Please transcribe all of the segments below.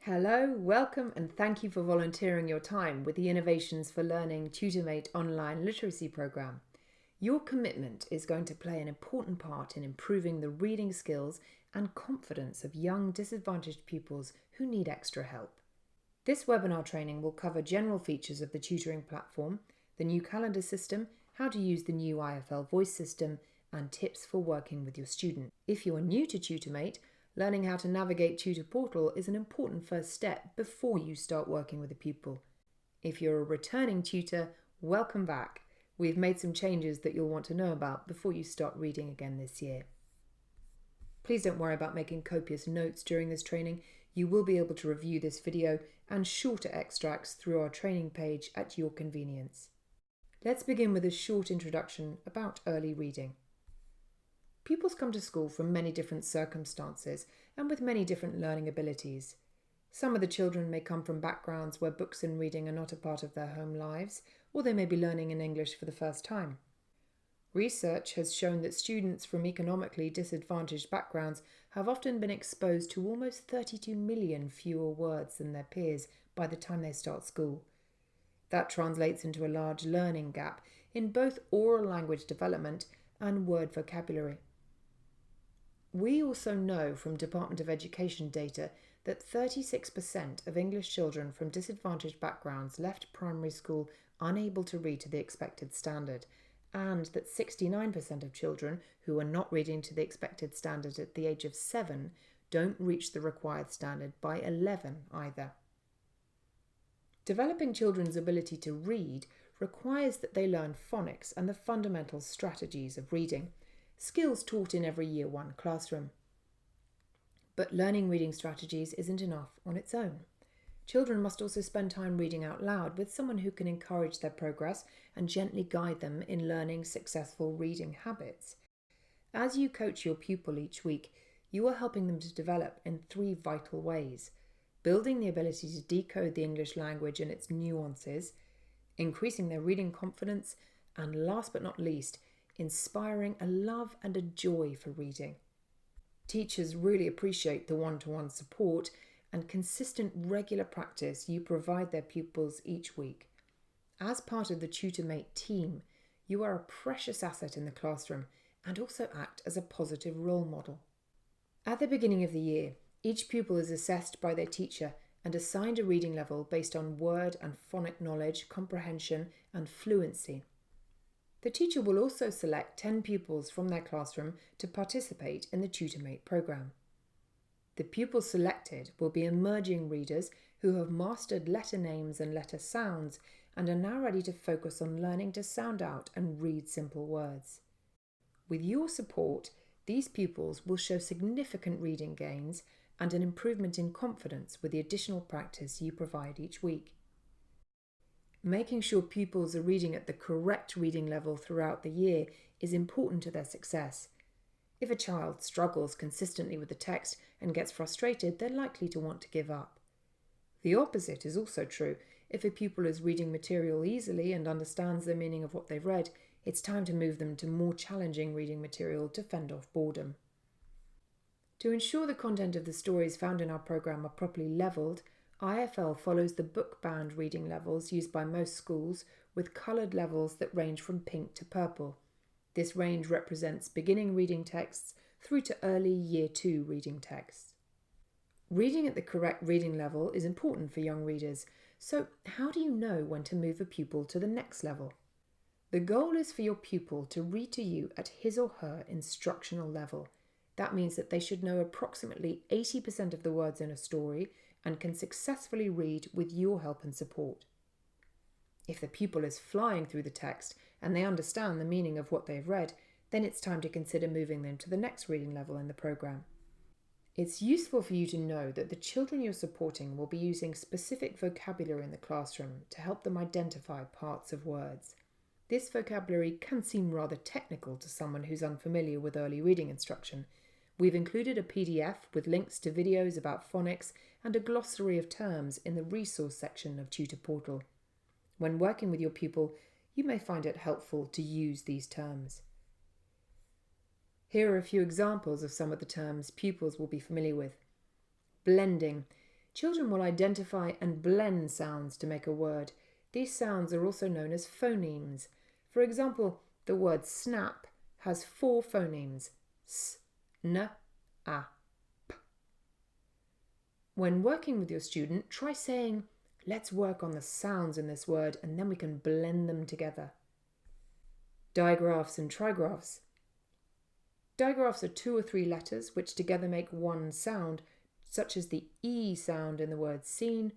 Hello, welcome and thank you for volunteering your time with the Innovations for Learning TutorMate online literacy program. Your commitment is going to play an important part in improving the reading skills and confidence of young disadvantaged pupils who need extra help. This webinar training will cover general features of the tutoring platform, the new calendar system, how to use the new IFL Voice system, and tips for working with your student. If you are new to TutorMate, learning how to navigate Tutor Portal is an important first step before you start working with a pupil. If you're a returning tutor, welcome back. We've made some changes that you'll want to know about before you start reading again this year. Please don't worry about making copious notes during this training. You will be able to review this video and shorter extracts through our training page at your convenience. Let's begin with a short introduction about early reading. Pupils come to school from many different circumstances and with many different learning abilities. Some of the children may come from backgrounds where books and reading are not a part of their home lives, or they may be learning in English for the first time. Research has shown that students from economically disadvantaged backgrounds have often been exposed to almost 32 million fewer words than their peers by the time they start school. That translates into a large learning gap in both oral language development and word vocabulary. We also know from Department of Education data that 36% of English children from disadvantaged backgrounds left primary school unable to read to the expected standard, and that 69% of children who are not reading to the expected standard at the age of 7 don't reach the required standard by 11 either. Developing children's ability to read requires that they learn phonics and the fundamental strategies of reading, skills taught in every Year 1 classroom. But learning reading strategies isn't enough on its own. Children must also spend time reading out loud with someone who can encourage their progress and gently guide them in learning successful reading habits. As you coach your pupil each week, you are helping them to develop in 3 vital ways: building the ability to decode the English language and its nuances, increasing their reading confidence, and last but not least, inspiring a love and a joy for reading. Teachers really appreciate the one-to-one support and consistent regular practice you provide their pupils each week. As part of the TutorMate team, you are a precious asset in the classroom and also act as a positive role model. At the beginning of the year, each pupil is assessed by their teacher and assigned a reading level based on word and phonic knowledge, comprehension, and fluency. The teacher will also select 10 pupils from their classroom to participate in the TutorMate program. The pupils selected will be emerging readers who have mastered letter names and letter sounds and are now ready to focus on learning to sound out and read simple words. With your support, these pupils will show significant reading gains and an improvement in confidence with the additional practice you provide each week. Making sure pupils are reading at the correct reading level throughout the year is important to their success. If a child struggles consistently with the text and gets frustrated, they're likely to want to give up. The opposite is also true. If a pupil is reading material easily and understands the meaning of what they've read, it's time to move them to more challenging reading material to fend off boredom. To ensure the content of the stories found in our program are properly levelled, IFL follows the book-bound reading levels used by most schools with coloured levels that range from pink to purple. This range represents beginning reading texts through to early Year 2 reading texts. Reading at the correct reading level is important for young readers, so how do you know when to move a pupil to the next level? The goal is for your pupil to read to you at his or her instructional level. That means that they should know approximately 80% of the words in a story and can successfully read with your help and support. If the pupil is flying through the text and they understand the meaning of what they've read, then it's time to consider moving them to the next reading level in the program. It's useful for you to know that the children you're supporting will be using specific vocabulary in the classroom to help them identify parts of words. This vocabulary can seem rather technical to someone who's unfamiliar with early reading instruction. We've included a PDF with links to videos about phonics and a glossary of terms in the resource section of Tutor Portal. When working with your pupil, you may find it helpful to use these terms. Here are a few examples of some of the terms pupils will be familiar with. Blending. Children will identify and blend sounds to make a word. These sounds are also known as phonemes. For example, the word snap has 4 phonemes: s, n, a, p. When working with your student, try saying, "Let's work on the sounds in this word and then we can blend them together." Digraphs and trigraphs. Digraphs are 2 or 3 letters which together make one sound, such as the E sound in the word seen.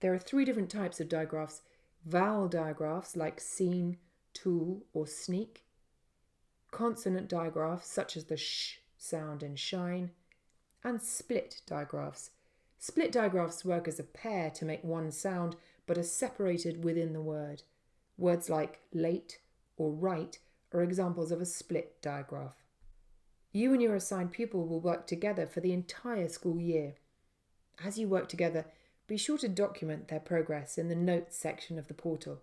There are 3 different types of digraphs: vowel digraphs like seen, tool, or sneak; consonant digraphs such as the sh sound in shine; and split digraphs. Split digraphs work as a pair to make one sound but are separated within the word. Words like late or right are examples of a split digraph. You and your assigned pupil will work together for the entire school year. As you work together, be sure to document their progress in the notes section of the portal.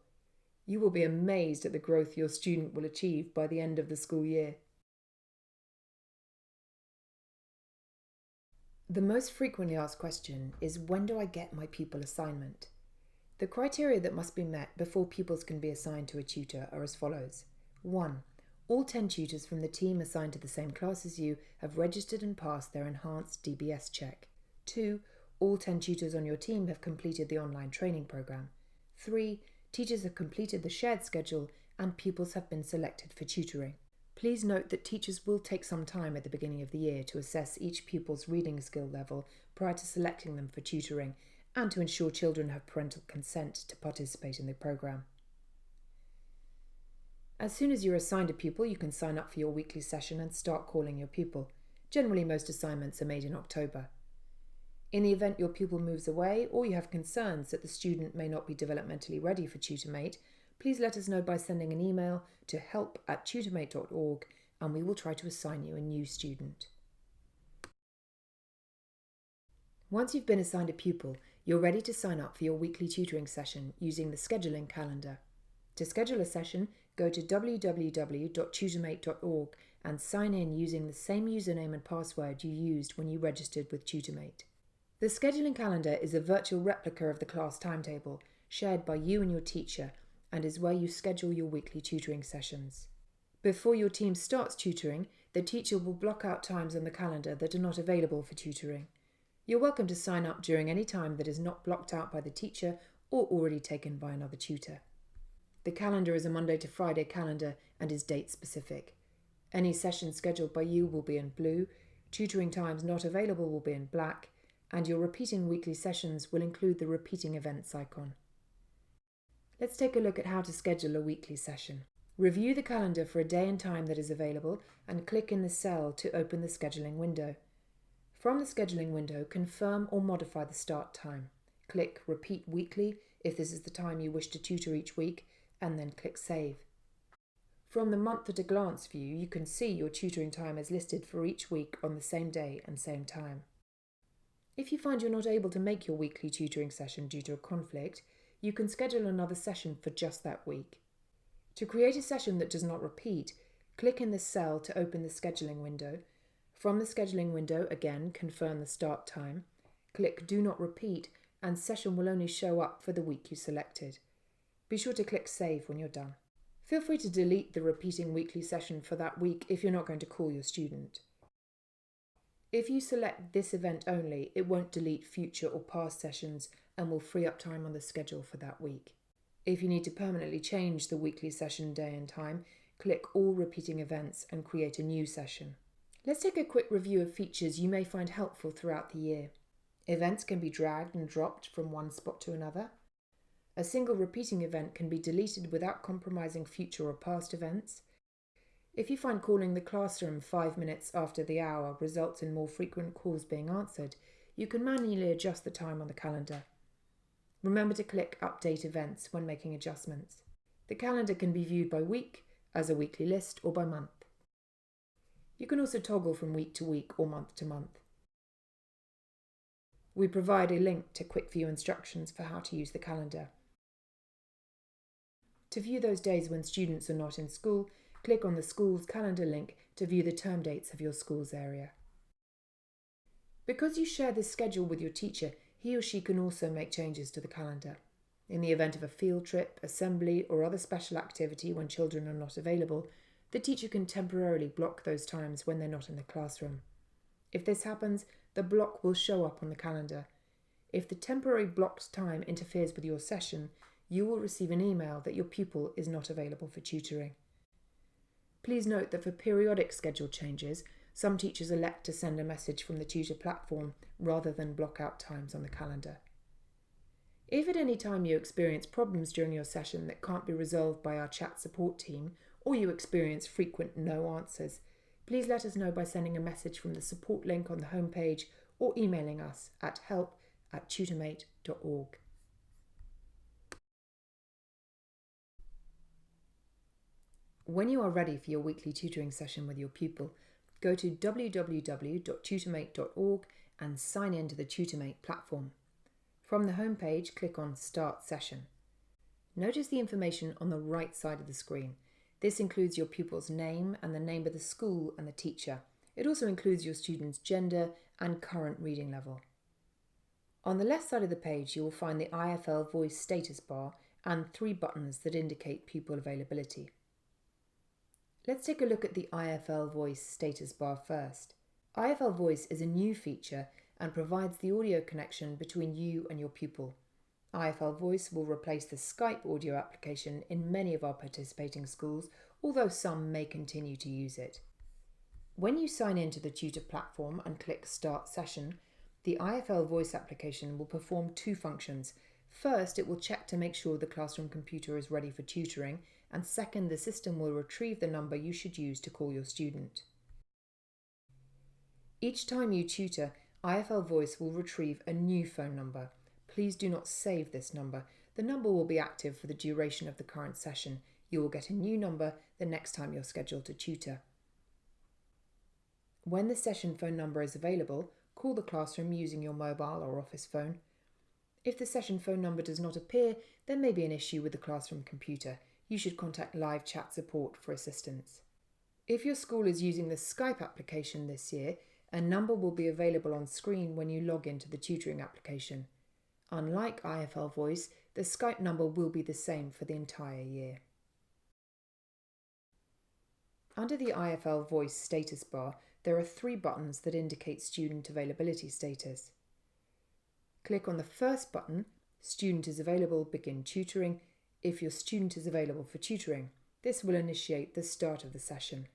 You will be amazed at the growth your student will achieve by the end of the school year. The most frequently asked question is, when do I get my pupil assignment? The criteria that must be met before pupils can be assigned to a tutor are as follows. 1. All 10 tutors from the team assigned to the same class as you have registered and passed their enhanced DBS check. 2. All 10 tutors on your team have completed the online training program. 3. Teachers have completed the shared schedule and pupils have been selected for tutoring. Please note that teachers will take some time at the beginning of the year to assess each pupil's reading skill level prior to selecting them for tutoring and to ensure children have parental consent to participate in the program. As soon as you're assigned a pupil, you can sign up for your weekly session and start calling your pupil. Generally, most assignments are made in October. In the event your pupil moves away or you have concerns that the student may not be developmentally ready for TutorMate, please let us know by sending an email to help@tutormate.org and we will try to assign you a new student. Once you've been assigned a pupil, you're ready to sign up for your weekly tutoring session using the scheduling calendar. To schedule a session, go to www.tutormate.org and sign in using the same username and password you used when you registered with TutorMate. The scheduling calendar is a virtual replica of the class timetable shared by you and your teacher and is where you schedule your weekly tutoring sessions. Before your team starts tutoring, the teacher will block out times on the calendar that are not available for tutoring. You're welcome to sign up during any time that is not blocked out by the teacher or already taken by another tutor. The calendar is a Monday to Friday calendar and is date specific. Any sessions scheduled by you will be in blue, tutoring times not available will be in black, and your repeating weekly sessions will include the repeating events icon. Let's take a look at how to schedule a weekly session. Review the calendar for a day and time that is available and click in the cell to open the scheduling window. From the scheduling window, confirm or modify the start time. Click Repeat Weekly if this is the time you wish to tutor each week, and then click Save. From the month at a glance view, you can see your tutoring time is listed for each week on the same day and same time. If you find you're not able to make your weekly tutoring session due to a conflict, you can schedule another session for just that week. To create a session that does not repeat, click in the cell to open the scheduling window. From the scheduling window, again, confirm the start time. Click Do Not Repeat and session will only show up for the week you selected. Be sure to click Save when you're done. Feel free to delete the repeating weekly session for that week if you're not going to call your student. If you select this event only, it won't delete future or past sessions and will free up time on the schedule for that week. If you need to permanently change the weekly session day and time, click All Repeating Events and create a new session. Let's take a quick review of features you may find helpful throughout the year. Events can be dragged and dropped from one spot to another. A single repeating event can be deleted without compromising future or past events. If you find calling the classroom 5 minutes after the hour results in more frequent calls being answered, you can manually adjust the time on the calendar. Remember to click Update Events when making adjustments. The calendar can be viewed by week, as a weekly list, or by month. You can also toggle from week to week or month to month. We provide a link to quick view instructions for how to use the calendar. To view those days when students are not in school, click on the school's calendar link to view the term dates of your school's area. Because you share this schedule with your teacher, he or she can also make changes to the calendar. In the event of a field trip, assembly, or other special activity when children are not available, the teacher can temporarily block those times when they're not in the classroom. If this happens, the block will show up on the calendar. If the temporary blocked time interferes with your session, you will receive an email that your pupil is not available for tutoring. Please note that for periodic schedule changes, some teachers elect to send a message from the tutor platform rather than block out times on the calendar. If at any time you experience problems during your session that can't be resolved by our chat support team, or you experience frequent no answers, please let us know by sending a message from the support link on the homepage or emailing us at help@tutormate.org. When you are ready for your weekly tutoring session with your pupil, go to www.tutormate.org and sign in to the TutorMate platform. From the homepage, click on Start Session. Notice the information on the right side of the screen. This includes your pupil's name and the name of the school and the teacher. It also includes your student's gender and current reading level. On the left side of the page, you will find the IFL Voice status bar and 3 buttons that indicate pupil availability. Let's take a look at the IFL Voice status bar first. IFL Voice is a new feature and provides the audio connection between you and your pupil. IFL Voice will replace the Skype audio application in many of our participating schools, although some may continue to use it. When you sign in to the tutor platform and click Start Session, the IFL Voice application will perform 2 functions. First, it will check to make sure the classroom computer is ready for tutoring, and second, the system will retrieve the number you should use to call your student. Each time you tutor, IFL Voice will retrieve a new phone number. Please do not save this number. The number will be active for the duration of the current session. You will get a new number the next time you're scheduled to tutor. When the session phone number is available, call the classroom using your mobile or office phone. If the session phone number does not appear, there may be an issue with the classroom computer. You should contact live chat support for assistance. If your school is using the Skype application this year, a number will be available on screen when you log into the tutoring application. Unlike IFL Voice, the Skype number will be the same for the entire year. Under the IFL Voice status bar, there are 3 buttons that indicate student availability status. Click on the first button, Student is available, begin tutoring, if your student is available for tutoring. This will initiate the start of the session.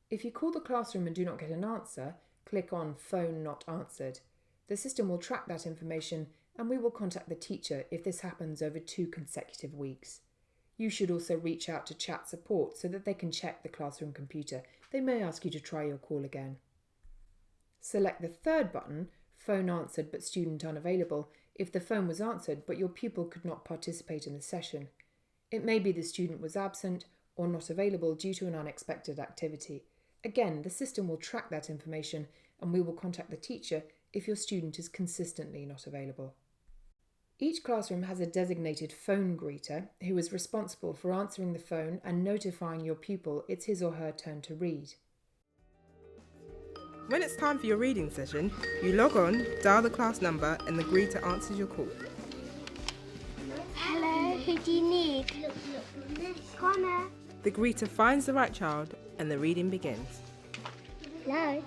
If you call the classroom and do not get an answer, click on Phone Not Answered. The system will track that information and we will contact the teacher if this happens over 2 consecutive weeks. You should also reach out to chat support so that they can check the classroom computer. They may ask you to try your call again. Select the third button, Phone Answered but Student Unavailable, if the phone was answered but your pupil could not participate in the session. It may be the student was absent or not available due to an unexpected activity. Again, the system will track that information and we will contact the teacher if your student is consistently not available. Each classroom has a designated phone greeter who is responsible for answering the phone and notifying your pupil it's his or her turn to read. When it's time for your reading session, you log on, dial the class number and the greeter answers your call. Hello, who do you need? Connor. The greeter finds the right child and the reading begins. Hello.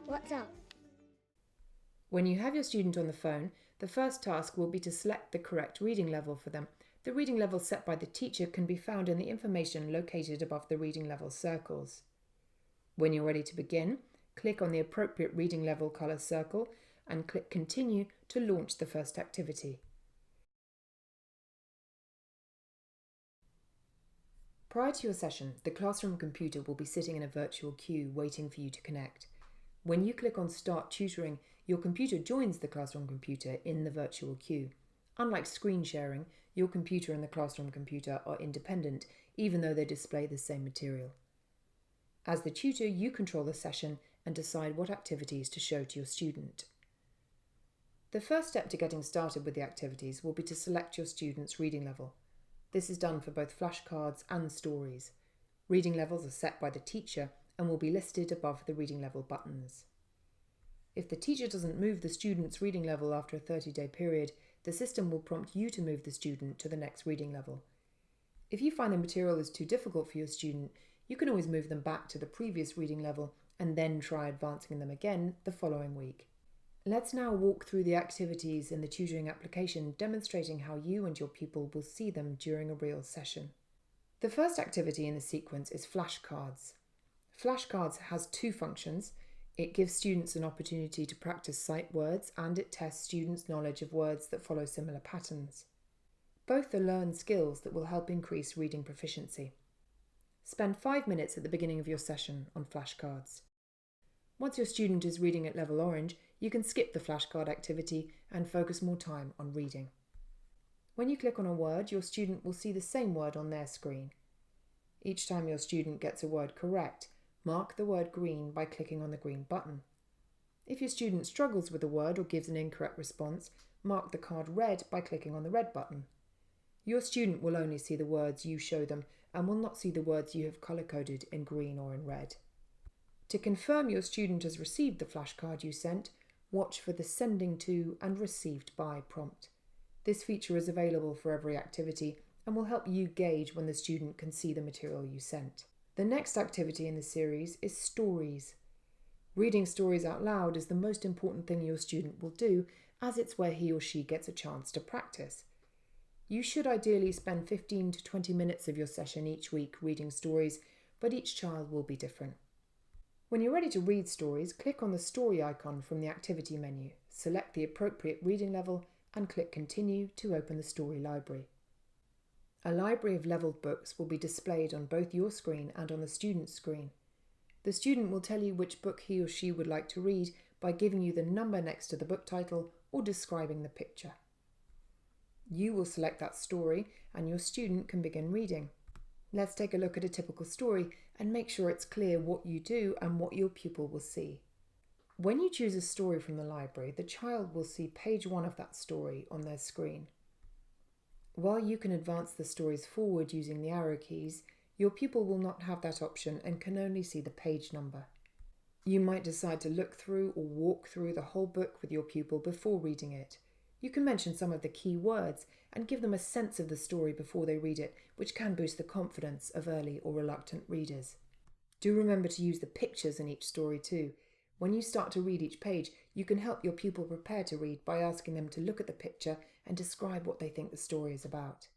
What's up? When you have your student on the phone, the first task will be to select the correct reading level for them. The reading level set by the teacher can be found in the information located above the reading level circles. When you're ready to begin, click on the appropriate reading level colour circle and click Continue to launch the first activity. Prior to your session, the classroom computer will be sitting in a virtual queue waiting for you to connect. When you click on Start Tutoring, your computer joins the classroom computer in the virtual queue. Unlike screen sharing, your computer and the classroom computer are independent, even though they display the same material. As the tutor, you control the session and decide what activities to show to your student. The first step to getting started with the activities will be to select your student's reading level. This is done for both flashcards and stories. Reading levels are set by the teacher and will be listed above the reading level buttons. If the teacher doesn't move the student's reading level after a 30-day period, the system will prompt you to move the student to the next reading level. If you find the material is too difficult for your student, you can always move them back to the previous reading level and then try advancing them again the following week. Let's now walk through the activities in the tutoring application, demonstrating how you and your pupil will see them during a real session. The first activity in the sequence is Flashcards. Flashcards has two functions. It gives students an opportunity to practice sight words, and it tests students' knowledge of words that follow similar patterns. Both are learned skills that will help increase reading proficiency. Spend 5 minutes at the beginning of your session on flashcards. Once your student is reading at level orange, you can skip the flashcard activity and focus more time on reading. When you click on a word, your student will see the same word on their screen. Each time your student gets a word correct, mark the word green by clicking on the green button. If your student struggles with a word or gives an incorrect response, mark the card red by clicking on the red button. Your student will only see the words you show them and will not see the words you have colour-coded in green or in red. To confirm your student has received the flashcard you sent, watch for the Sending to and Received by prompt. This feature is available for every activity and will help you gauge when the student can see the material you sent. The next activity in the series is Stories. Reading stories out loud is the most important thing your student will do, as it's where he or she gets a chance to practice. You should ideally spend 15 to 20 minutes of your session each week reading stories, but each child will be different. When you're ready to read stories, click on the story icon from the activity menu, select the appropriate reading level and click Continue to open the story library. A library of levelled books will be displayed on both your screen and on the student's screen. The student will tell you which book he or she would like to read by giving you the number next to the book title or describing the picture. You will select that story and your student can begin reading. Let's take a look at a typical story and make sure it's clear what you do and what your pupil will see. When you choose a story from the library, the child will see page 1 of that story on their screen. While you can advance the stories forward using the arrow keys, your pupil will not have that option and can only see the page number. You might decide to look through or walk through the whole book with your pupil before reading it. You can mention some of the key words and give them a sense of the story before they read it, which can boost the confidence of early or reluctant readers. Do remember to use the pictures in each story too. When you start to read each page, you can help your pupil prepare to read by asking them to look at the picture and describe what they think the story is about.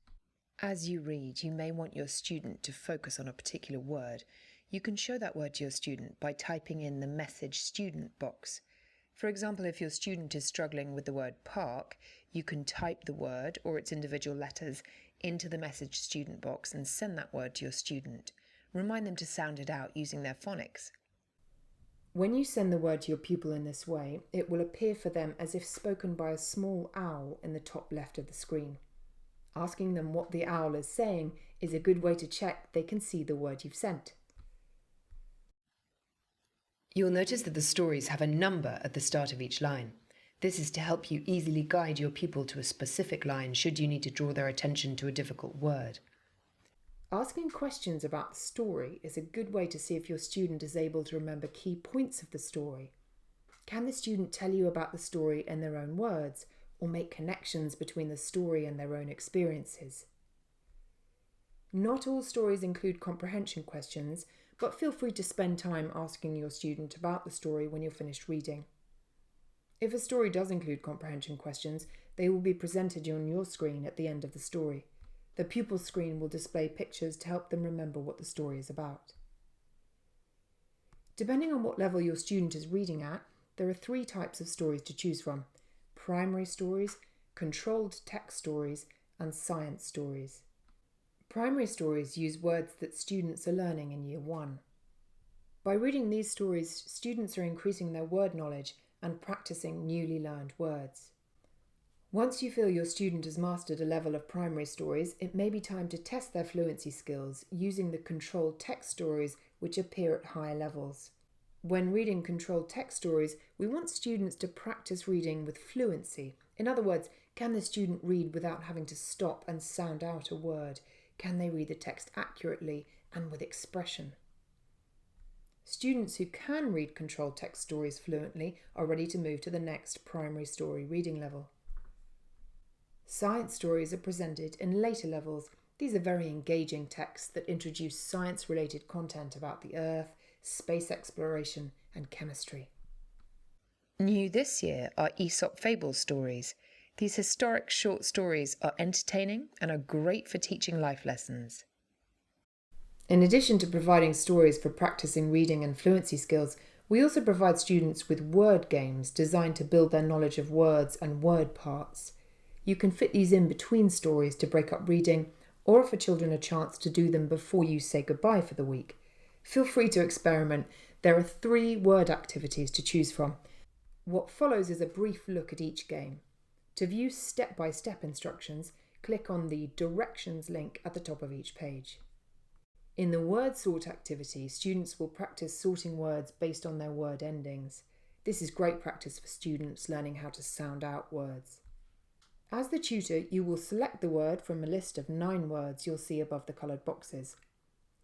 As you read, you may want your student to focus on a particular word. You can show that word to your student by typing in the message student box. For example, if your student is struggling with the word park, you can type the word or its individual letters into the message student box and send that word to your student. Remind them to sound it out using their phonics. When you send the word to your pupil in this way, it will appear for them as if spoken by a small owl in the top left of the screen. Asking them what the owl is saying is a good way to check they can see the word you've sent. You'll notice that the stories have a number at the start of each line. This is to help you easily guide your pupil to a specific line should you need to draw their attention to a difficult word. Asking questions about the story is a good way to see if your student is able to remember key points of the story. Can the student tell you about the story in their own words, or make connections between the story and their own experiences? Not all stories include comprehension questions, but feel free to spend time asking your student about the story when you're finished reading. If a story does include comprehension questions, they will be presented on your screen at the end of the story. The pupil's screen will display pictures to help them remember what the story is about. Depending on what level your student is reading at, there are 3 types of stories to choose from: primary stories, controlled text stories, and science stories. Primary stories use words that students are learning in Year 1. By reading these stories, students are increasing their word knowledge and practicing newly learned words. Once you feel your student has mastered a level of primary stories, it may be time to test their fluency skills using the controlled text stories, which appear at higher levels. When reading controlled text stories, we want students to practice reading with fluency. In other words, can the student read without having to stop and sound out a word? Can they read the text accurately and with expression? Students who can read controlled text stories fluently are ready to move to the next primary story reading level. Science stories are presented in later levels. These are very engaging texts that introduce science-related content about the Earth, space exploration, and chemistry. New this year are Aesop Fable stories. These historic short stories are entertaining and are great for teaching life lessons. In addition to providing stories for practicing reading and fluency skills, we also provide students with word games designed to build their knowledge of words and word parts. You can fit these in between stories to break up reading or offer children a chance to do them before you say goodbye for the week. Feel free to experiment. There are 3 word activities to choose from. What follows is a brief look at each game. To view step-by-step instructions, click on the Directions link at the top of each page. In the word sort activity, students will practice sorting words based on their word endings. This is great practice for students learning how to sound out words. As the tutor, you will select the word from a list of 9 words you'll see above the coloured boxes.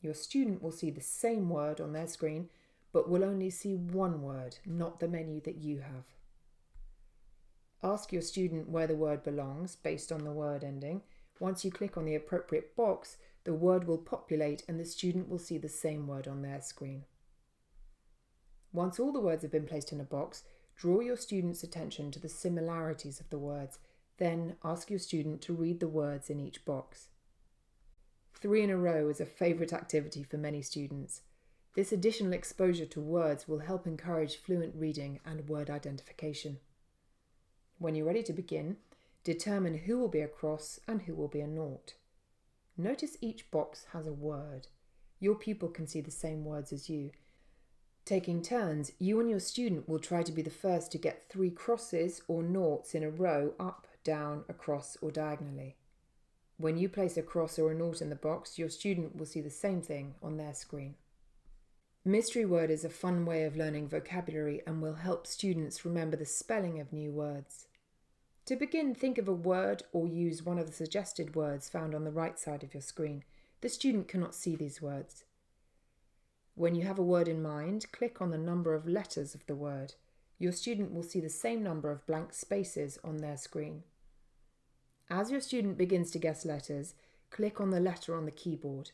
Your student will see the same word on their screen, but will only see one word, not the menu that you have. Ask your student where the word belongs based on the word ending. Once you click on the appropriate box, the word will populate and the student will see the same word on their screen. Once all the words have been placed in a box, draw your student's attention to the similarities of the words. Then ask your student to read the words in each box. 3 in a row is a favourite activity for many students. This additional exposure to words will help encourage fluent reading and word identification. When you're ready to begin, determine who will be a cross and who will be a nought. Notice each box has a word. Your pupil can see the same words as you. Taking turns, you and your student will try to be the first to get 3 crosses or noughts in a row up, down, across or diagonally. When you place a cross or a nought in the box, your student will see the same thing on their screen. Mystery word is a fun way of learning vocabulary and will help students remember the spelling of new words. To begin, think of a word or use one of the suggested words found on the right side of your screen. The student cannot see these words. When you have a word in mind, click on the number of letters of the word. Your student will see the same number of blank spaces on their screen. As your student begins to guess letters, click on the letter on the keyboard.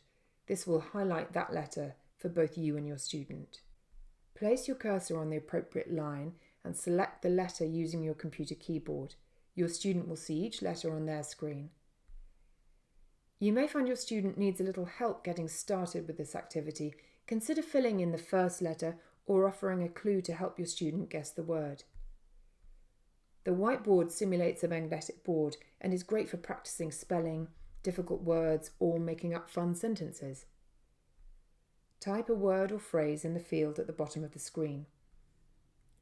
This will highlight that letter for both you and your student. Place your cursor on the appropriate line and select the letter using your computer keyboard. Your student will see each letter on their screen. You may find your student needs a little help getting started with this activity. Consider filling in the first letter or offering a clue to help your student guess the word. The whiteboard simulates a magnetic board and is great for practicing spelling, difficult words, or making up fun sentences. Type a word or phrase in the field at the bottom of the screen.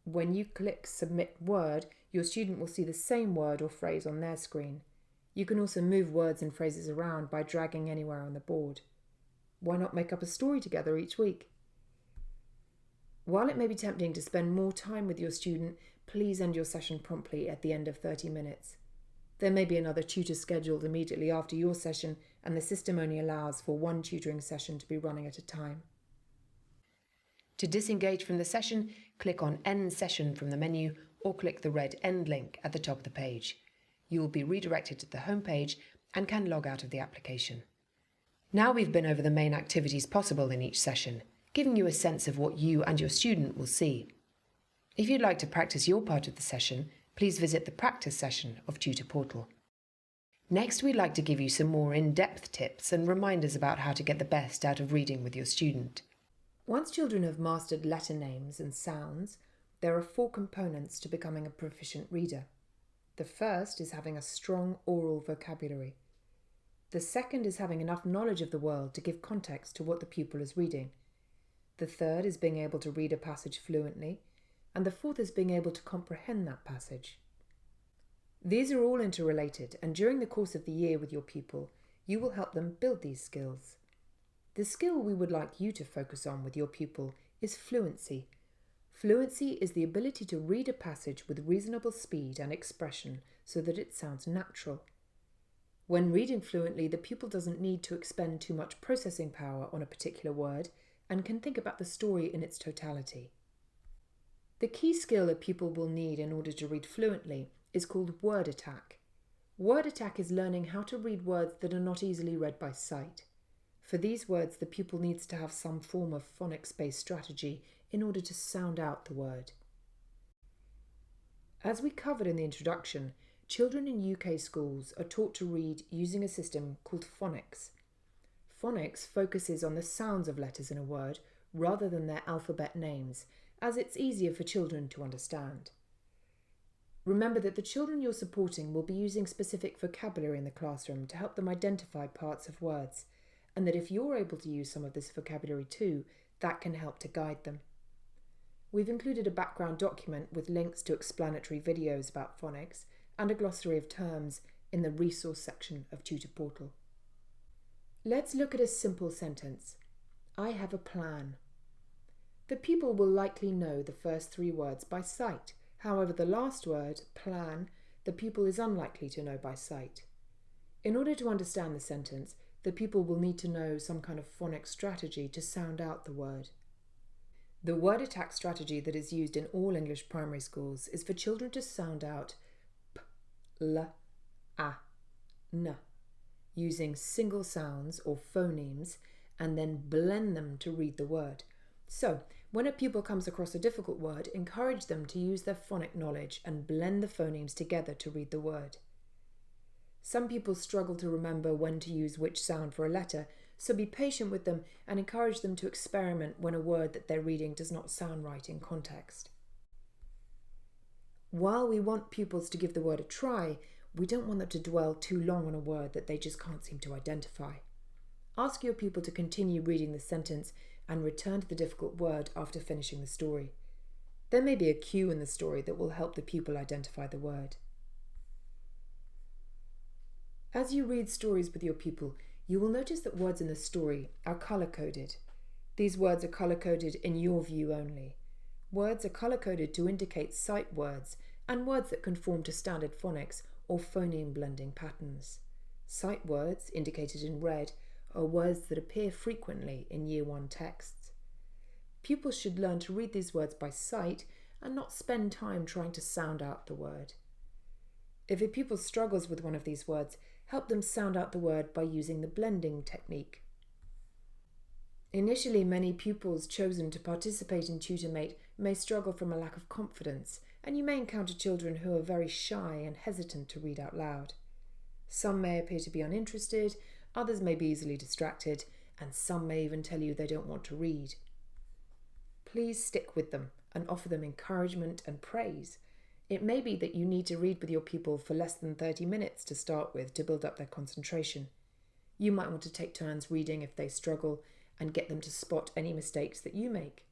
When you click Submit Word, your student will see the same word or phrase on their screen. You can also move words and phrases around by dragging anywhere on the board. Why not make up a story together each week? While it may be tempting to spend more time with your student, please end your session promptly at the end of 30 minutes. There may be another tutor scheduled immediately after your session, and the system only allows for 1 tutoring session to be running at a time. To disengage from the session, click on End Session from the menu or click the red End link at the top of the page. You will be redirected to the home page and can log out of the application. Now we've been over the main activities possible in each session, giving you a sense of what you and your student will see. If you'd like to practice your part of the session, please visit the practice session of Tutor Portal. Next, we'd like to give you some more in-depth tips and reminders about how to get the best out of reading with your student. Once children have mastered letter names and sounds, there are 4 components to becoming a proficient reader. The first is having a strong oral vocabulary. The second is having enough knowledge of the world to give context to what the pupil is reading. The third is being able to read a passage fluently, and the fourth is being able to comprehend that passage. These are all interrelated, and during the course of the year with your pupil, you will help them build these skills. The skill we would like you to focus on with your pupil is fluency. Fluency is the ability to read a passage with reasonable speed and expression so that it sounds natural. When reading fluently, the pupil doesn't need to expend too much processing power on a particular word, and can think about the story in its totality. The key skill a pupil will need in order to read fluently is called word attack. Word attack is learning how to read words that are not easily read by sight. For these words, the pupil needs to have some form of phonics-based strategy in order to sound out the word. As we covered in the introduction, children in UK schools are taught to read using a system called phonics. Phonics focuses on the sounds of letters in a word rather than their alphabet names, as it's easier for children to understand. Remember that the children you're supporting will be using specific vocabulary in the classroom to help them identify parts of words, and that if you're able to use some of this vocabulary too, that can help to guide them. We've included a background document with links to explanatory videos about phonics and a glossary of terms in the resource section of Tutor Portal. Let's look at a simple sentence. I have a plan. The pupil will likely know the first 3 words by sight. However, the last word, plan, the pupil is unlikely to know by sight. In order to understand the sentence, the pupil will need to know some kind of phonics strategy to sound out the word. The word attack strategy that is used in all English primary schools is for children to sound out p, l, a, n, using single sounds or phonemes and then blend them to read the word. So, when a pupil comes across a difficult word, encourage them to use their phonic knowledge and blend the phonemes together to read the word. Some pupils struggle to remember when to use which sound for a letter, so be patient with them and encourage them to experiment when a word that they're reading does not sound right in context. While we want pupils to give the word a try, we don't want them to dwell too long on a word that they just can't seem to identify. Ask your pupil to continue reading the sentence and return to the difficult word after finishing the story. There may be a cue in the story that will help the pupil identify the word. As you read stories with your pupil, you will notice that words in the story are colour-coded. These words are colour-coded in your view only. Words are colour-coded to indicate sight words and words that conform to standard phonics or phoneme blending patterns. Sight words, indicated in red, are words that appear frequently in Year 1 texts. Pupils should learn to read these words by sight and not spend time trying to sound out the word. If a pupil struggles with one of these words, help them sound out the word by using the blending technique. Initially, many pupils chosen to participate in TutorMate may struggle from a lack of confidence, and you may encounter children who are very shy and hesitant to read out loud. Some may appear to be uninterested, others may be easily distracted, and some may even tell you they don't want to read. Please stick with them and offer them encouragement and praise. It may be that you need to read with your pupil for less than 30 minutes to start with to build up their concentration. You might want to take turns reading if they struggle and get them to spot any mistakes that you make.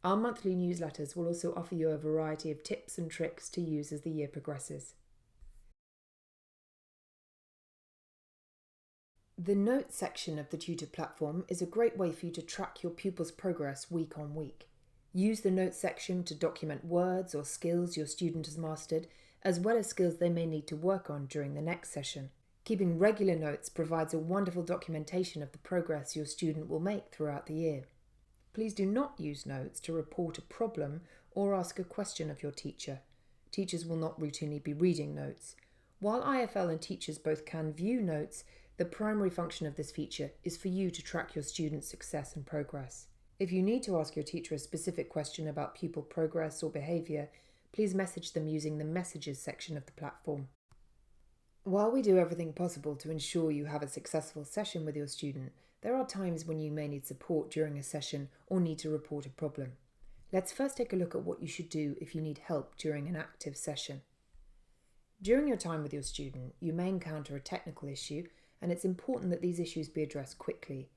Our monthly newsletters will also offer you a variety of tips and tricks to use as the year progresses. The notes section of the Tutor platform is a great way for you to track your pupils' progress week on week. Use the notes section to document words or skills your student has mastered, as well as skills they may need to work on during the next session. Keeping regular notes provides a wonderful documentation of the progress your student will make throughout the year. Please do not use notes to report a problem or ask a question of your teacher. Teachers will not routinely be reading notes. While IFL and teachers both can view notes, the primary function of this feature is for you to track your students' success and progress. If you need to ask your teacher a specific question about pupil progress or behaviour, please message them using the messages section of the platform. While we do everything possible to ensure you have a successful session with your student, there are times when you may need support during a session or need to report a problem. Let's first take a look at what you should do if you need help during an active session. During your time with your student, you may encounter a technical issue, and it's important that these issues be addressed quickly.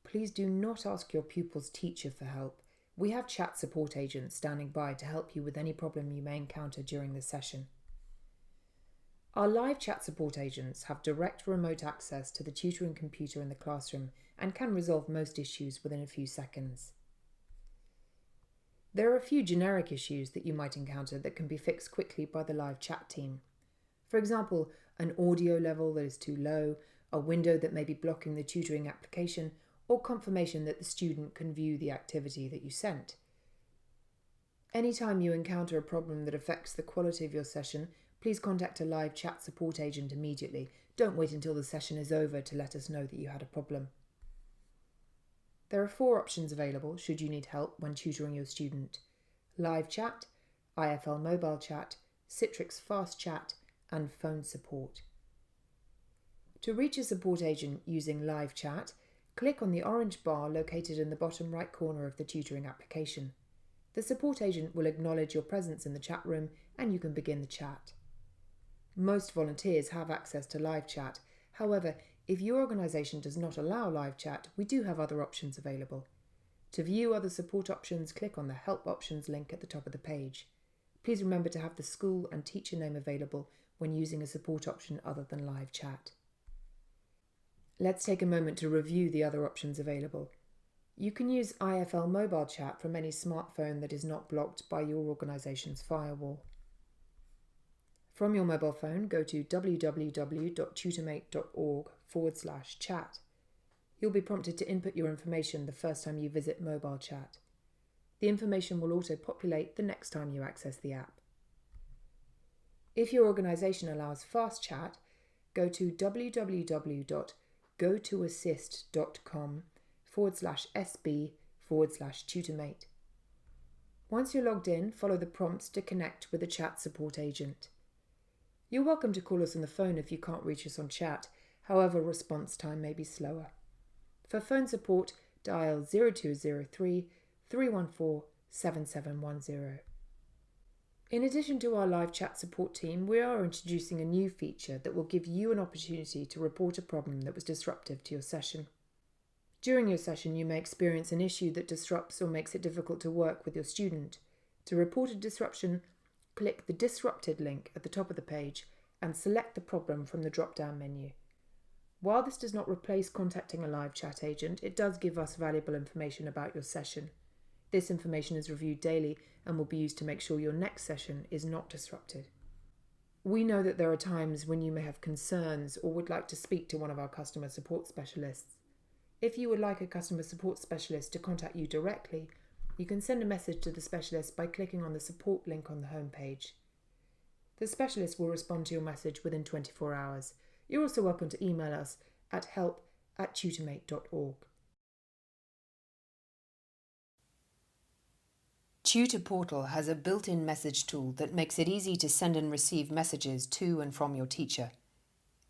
Please do not ask your pupil's teacher for help. We have chat support agents standing by to help you with any problem you may encounter during the session. Our live chat support agents have direct remote access to the tutoring computer in the classroom and can resolve most issues within a few seconds. There are a few generic issues that you might encounter that can be fixed quickly by the live chat team. For example, an audio level that is too low, a window that may be blocking the tutoring application, or confirmation that the student can view the activity that you sent. Anytime you encounter a problem that affects the quality of your session, please contact a live chat support agent immediately. Don't wait until the session is over to let us know that you had a problem. There are 4 options available should you need help when tutoring your student: live chat, IFL mobile chat, Citrix fast chat, and phone support. To reach a support agent using live chat, click on the orange bar located in the bottom right corner of the tutoring application. The support agent will acknowledge your presence in the chat room and you can begin the chat. Most volunteers have access to live chat. However, if your organisation does not allow live chat, we do have other options available. To view other support options, click on the Help Options link at the top of the page. Please remember to have the school and teacher name available when using a support option other than live chat. Let's take a moment to review the other options available. You can use IFL mobile chat from any smartphone that is not blocked by your organisation's firewall. From your mobile phone, go to www.tutormate.org/chat. You'll be prompted to input your information the first time you visit mobile chat. The information will auto-populate the next time you access the app. If your organisation allows fast chat, go to www.gotoassist.com/sb/tutormate. Once you're logged in, follow the prompts to connect with a chat support agent. You're welcome to call us on the phone if you can't reach us on chat, however response time may be slower. For phone support, dial 0203 314 7710. In addition to our live chat support team, we are introducing a new feature that will give you an opportunity to report a problem that was disruptive to your session. During your session, you may experience an issue that disrupts or makes it difficult to work with your student. To report a disruption, click the Disrupted link at the top of the page and select the problem from the drop-down menu. While this does not replace contacting a live chat agent, it does give us valuable information about your session. This information is reviewed daily and will be used to make sure your next session is not disrupted. We know that there are times when you may have concerns or would like to speak to one of our customer support specialists. If you would like a customer support specialist to contact you directly, you can send a message to the specialist by clicking on the support link on the home page. The specialist will respond to your message within 24 hours. You're also welcome to email us at help@tutormate.org. Tutor Portal has a built-in message tool that makes it easy to send and receive messages to and from your teacher.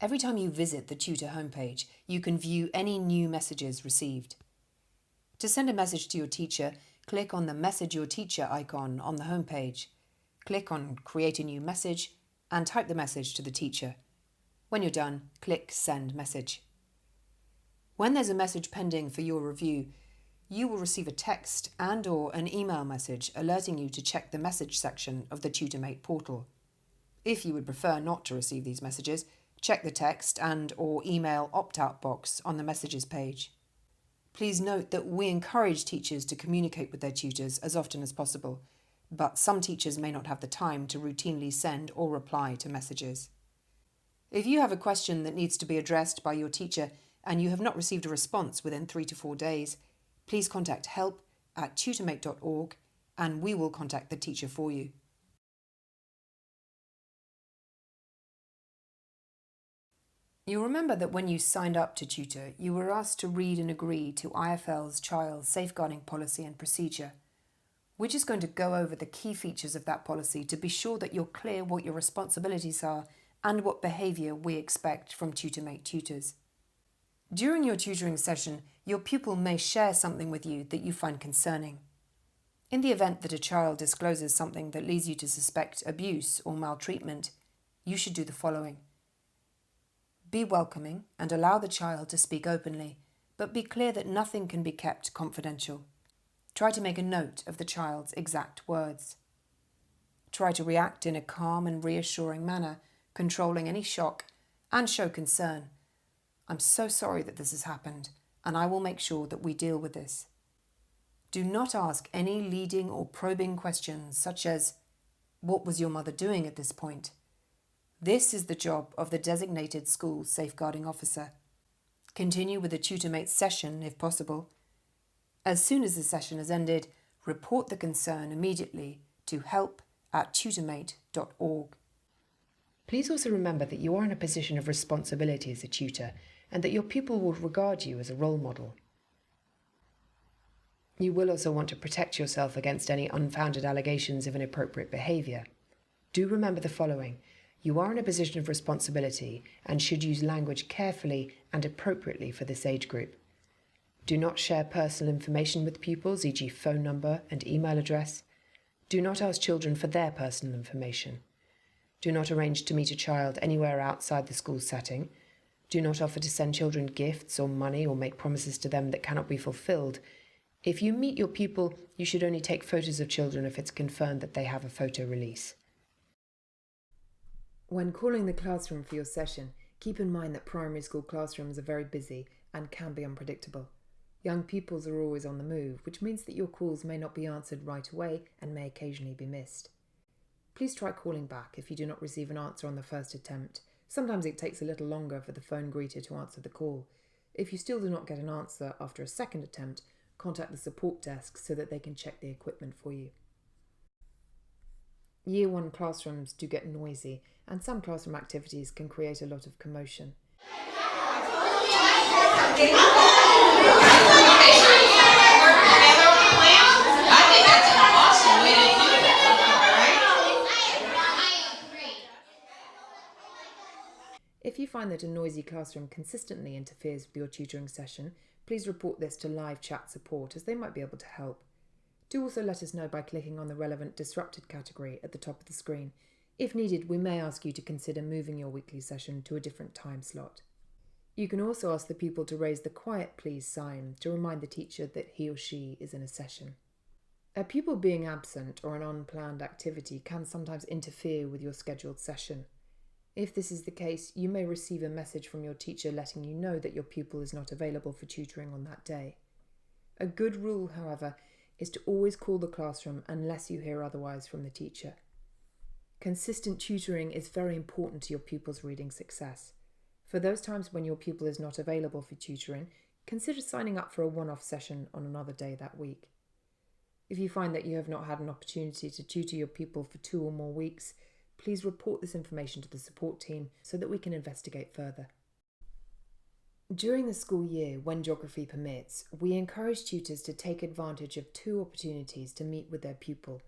Every time you visit the Tutor homepage, you can view any new messages received. To send a message to your teacher, click on the Message Your Teacher icon on the homepage. Click on Create a New Message and type the message to the teacher. When you're done, click Send Message. When there's a message pending for your review, you will receive a text and/or an email message alerting you to check the message section of the TutorMate portal. If you would prefer not to receive these messages, check the text and/or email opt-out box on the messages page. Please note that we encourage teachers to communicate with their tutors as often as possible, but some teachers may not have the time to routinely send or reply to messages. If you have a question that needs to be addressed by your teacher and you have not received a response within 3 to 4 days, please contact help@tutormate.org and we will contact the teacher for you. You'll remember that when you signed up to tutor, you were asked to read and agree to IFL's Child Safeguarding Policy and Procedure. We're just going to go over the key features of that policy to be sure that you're clear what your responsibilities are and what behaviour we expect from TutorMate tutors. During your tutoring session, your pupil may share something with you that you find concerning. In the event that a child discloses something that leads you to suspect abuse or maltreatment, you should do the following. Be welcoming and allow the child to speak openly, but be clear that nothing can be kept confidential. Try to make a note of the child's exact words. Try to react in a calm and reassuring manner, controlling any shock, and show concern. I'm so sorry that this has happened, and I will make sure that we deal with this. Do not ask any leading or probing questions such as, "What was your mother doing at this point?" This is the job of the designated school safeguarding officer. Continue with the TutorMate session if possible. As soon as the session has ended, report the concern immediately to help@tutormate.org. Please also remember that you are in a position of responsibility as a tutor and that your pupil will regard you as a role model. You will also want to protect yourself against any unfounded allegations of inappropriate behaviour. Do remember the following. You are in a position of responsibility and should use language carefully and appropriately for this age group. Do not share personal information with pupils, e.g. phone number and email address. Do not ask children for their personal information. Do not arrange to meet a child anywhere outside the school setting. Do not offer to send children gifts or money or make promises to them that cannot be fulfilled. If you meet your pupil, you should only take photos of children if it's confirmed that they have a photo release. When calling the classroom for your session, keep in mind that primary school classrooms are very busy and can be unpredictable. Young pupils are always on the move, which means that your calls may not be answered right away and may occasionally be missed. Please try calling back if you do not receive an answer on the first attempt. Sometimes it takes a little longer for the phone greeter to answer the call. If you still do not get an answer after a second attempt, contact the support desk so that they can check the equipment for you. Year 1 classrooms do get noisy, and some classroom activities can create a lot of commotion. If you find that a noisy classroom consistently interferes with your tutoring session, please report this to live chat support as they might be able to help. Do also let us know by clicking on the relevant disrupted category at the top of the screen. If needed, we may ask you to consider moving your weekly session to a different time slot. You can also ask the pupil to raise the quiet please sign to remind the teacher that he or she is in a session. A pupil being absent or an unplanned activity can sometimes interfere with your scheduled session. If this is the case, you may receive a message from your teacher letting you know that your pupil is not available for tutoring on that day. A good rule, however, is to always call the classroom unless you hear otherwise from the teacher. Consistent tutoring is very important to your pupil's reading success. For those times when your pupil is not available for tutoring, consider signing up for a one-off session on another day that week. If you find that you have not had an opportunity to tutor your pupil for 2 or more weeks, please report this information to the support team so that we can investigate further. During the school year, when geography permits, we encourage tutors to take advantage of 2 opportunities to meet with their pupil: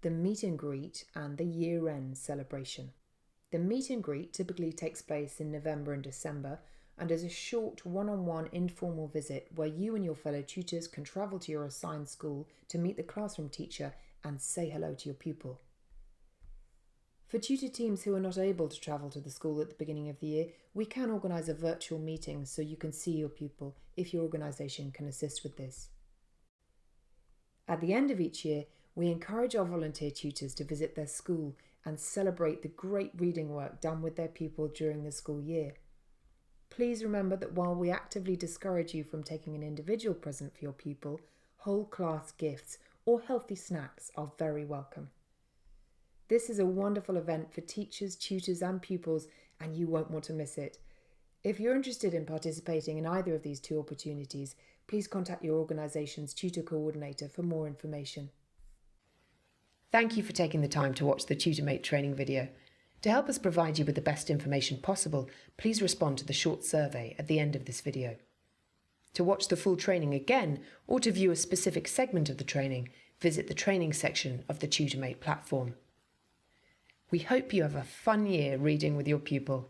the meet and greet and the year-end celebration. The meet and greet typically takes place in November and December and is a short one-on-one informal visit where you and your fellow tutors can travel to your assigned school to meet the classroom teacher and say hello to your pupil. For tutor teams who are not able to travel to the school at the beginning of the year, we can organise a virtual meeting so you can see your pupil if your organisation can assist with this. At the end of each year, we encourage our volunteer tutors to visit their school and celebrate the great reading work done with their pupil during the school year. Please remember that while we actively discourage you from taking an individual present for your pupil, whole class gifts or healthy snacks are very welcome. This is a wonderful event for teachers, tutors and pupils, and you won't want to miss it. If you're interested in participating in either of these 2 opportunities, please contact your organisation's tutor coordinator for more information. Thank you for taking the time to watch the TutorMate training video. To help us provide you with the best information possible, please respond to the short survey at the end of this video. To watch the full training again, or to view a specific segment of the training, visit the training section of the TutorMate platform. We hope you have a fun year reading with your pupil.